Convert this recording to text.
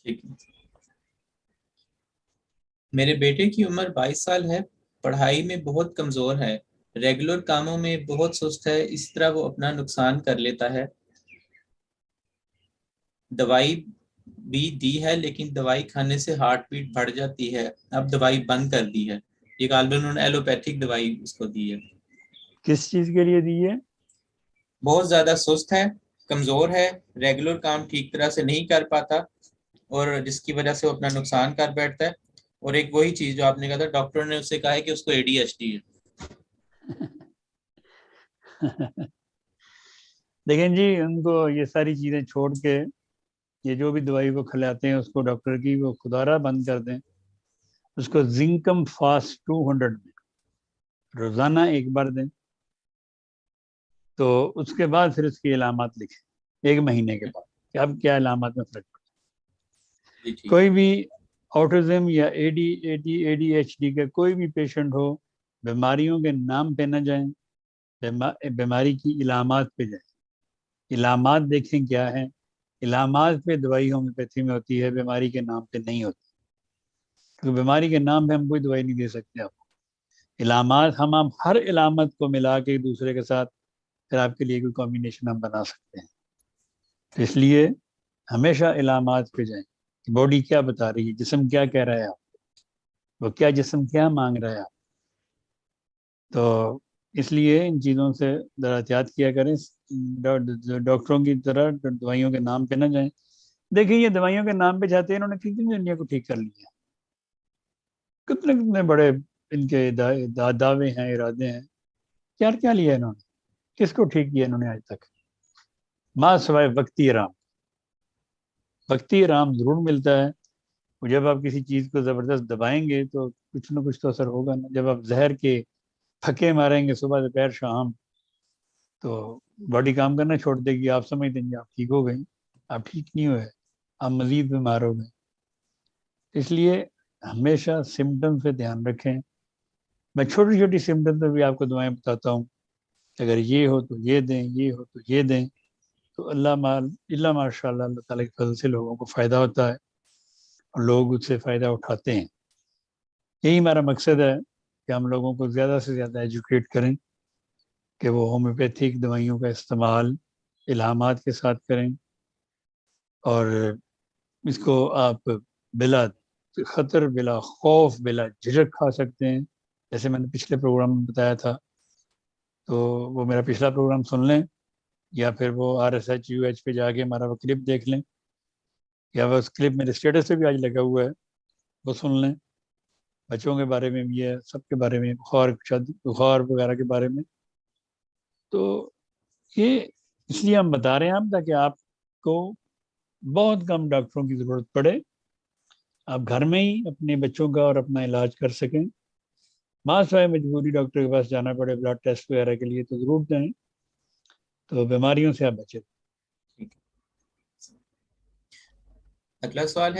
ٹھیک ہے. میرے بیٹے کی عمر 22 سال ہے، پڑھائی میں بہت کمزور ہے، ریگولر کاموں میں بہت سست ہے، اس طرح وہ اپنا نقصان کر لیتا ہے. دوائی بھی دی ہے لیکن دوائی کھانے سے ہارٹ بیٹ بڑھ جاتی ہے، اب دوائی بند کر دی ہے. یہ غالباً انہوں نے ایلوپیتھک دوائی اس کو دی ہے. کس چیز کے لیے دی ہے؟ بہت زیادہ سست ہے، کمزور ہے، ریگولر کام ٹھیک طرح سے نہیں کر پاتا، اور جس کی وجہ سے وہ اپنا نقصان کر بیٹھتا ہے. اور ایک وہی چیز جو آپ نے کہا تھا، ڈاکٹر نے اسے کہا ہے کہ اس کو ADHD ہے. دیکھیں جی، ان کو یہ ساری چیزیں چھوڑ کے یہ جو بھی دوائی وہ کھلاتے ہیں اس کو ڈاکٹر کی وہ خدارہ بند کر دیں. اس کو زنکم فاسٹ 200 میں روزانہ ایک بار دیں، تو اس کے بعد پھر اس کی علامات لکھیں 1 مہینے کے بعد کہ اب کیا علامات میں فرق پڑتا ہے. کوئی بھی آٹزم یا ADHD کا کوئی بھی پیشنٹ ہو، بیماریوں کے نام پہ نہ جائیں، بیماری کی علامات پہ جائیں. علامات دیکھیں کیا ہے، علامات پہ دوائی ہومیوپیتھی میں ہوتی ہے، بیماری کے نام پہ نہیں ہوتی، کیونکہ بیماری کے نام پہ ہم کوئی دوائی نہیں دے سکتے آپ کو. علامات ہم ہر علامت کو ملا کے ایک دوسرے کے ساتھ پھر آپ کے لیے کوئی کمبینیشن ہم بنا سکتے ہیں. تو اس لیے ہمیشہ علامات پہ جائیں کہ باڈی کیا بتا رہی ہے، جسم کیا کہہ رہا ہے آپ کو، وہ کیا جسم کیا مانگ رہا ہے آپ. تو اس لیے ان چیزوں سے ذرا احتیاط کیا کریں، ڈاکٹروں کی طرح دوائیوں کے نام پہ نہ جائیں. دیکھیں یہ دوائیوں کے نام پہ جاتے ہیں، انہوں نے کتنی دنیا کو ٹھیک کر لیا، کتنے کتنے بڑے ان کے دعوے ہیں، ارادے ہیں. کیا کیا لیا انہوں نے، کس کو ٹھیک کیا انہوں نے آج تک؟ ماں سوائے وقتی آرام. وقتی آرام ضرور ملتا ہے، جب آپ کسی چیز کو زبردست دبائیں گے تو کچھ نہ کچھ تو اثر ہوگا نا. جب آپ زہر کے پھکے ماریں گے صبح دوپہر شام تو باڈی کام کرنا چھوڑ دے گی. آپ سمجھ دیں گے آپ ٹھیک ہو گئی، آپ ٹھیک نہیں ہوئے، آپ مزید بیمار ہو گئے. اس لیے ہمیشہ سمٹم پہ دھیان رکھیں. میں چھوٹی چھوٹی سمٹم پہ بھی آپ کو دعائیں بتاتا ہوں کہ اگر یہ ہو تو یہ دیں، یہ ہو تو یہ دیں. تو اللہ ماشاء اللہ، اللہ تعالیٰ کے فضل سے لوگوں کو فائدہ ہوتا ہے اور لوگ اس سے فائدہ اٹھاتے ہیں. یہی ہمارا مقصد ہے کہ ہم لوگوں کو زیادہ سے زیادہ ایجوکیٹ کریں کہ وہ ہومیوپیتھک دوائیوں کا استعمال علامات کے ساتھ کریں، اور اس کو آپ بلا خطر، بلا خوف، بلا جھجک کھا سکتے ہیں. جیسے میں نے پچھلے پروگرام میں بتایا تھا، تو وہ میرا پچھلا پروگرام سن لیں، یا پھر وہ RSH پہ جا کے ہمارا وہ کلپ دیکھ لیں، یا وہ اس کلپ میرے اسٹیٹس پہ بھی آج لگا ہوا ہے، وہ سن لیں. بچوں کے بارے میں بھی ہے، سب کے بارے میں، بخار وغیرہ کے بارے میں. تو یہ اس لیے ہم بتا رہے ہیں آپ تاکہ آپ کو بہت کم ڈاکٹروں کی ضرورت پڑے، آپ گھر میں ہی اپنے بچوں کا اور اپنا علاج کر سکیں. ماں سوائے مجبوری ڈاکٹر کے پاس جانا پڑے بلڈ ٹیسٹ وغیرہ کے لیے تو ضرور جائیں، تو بیماریوں سے آپ بچیں. اگلا سوال ہے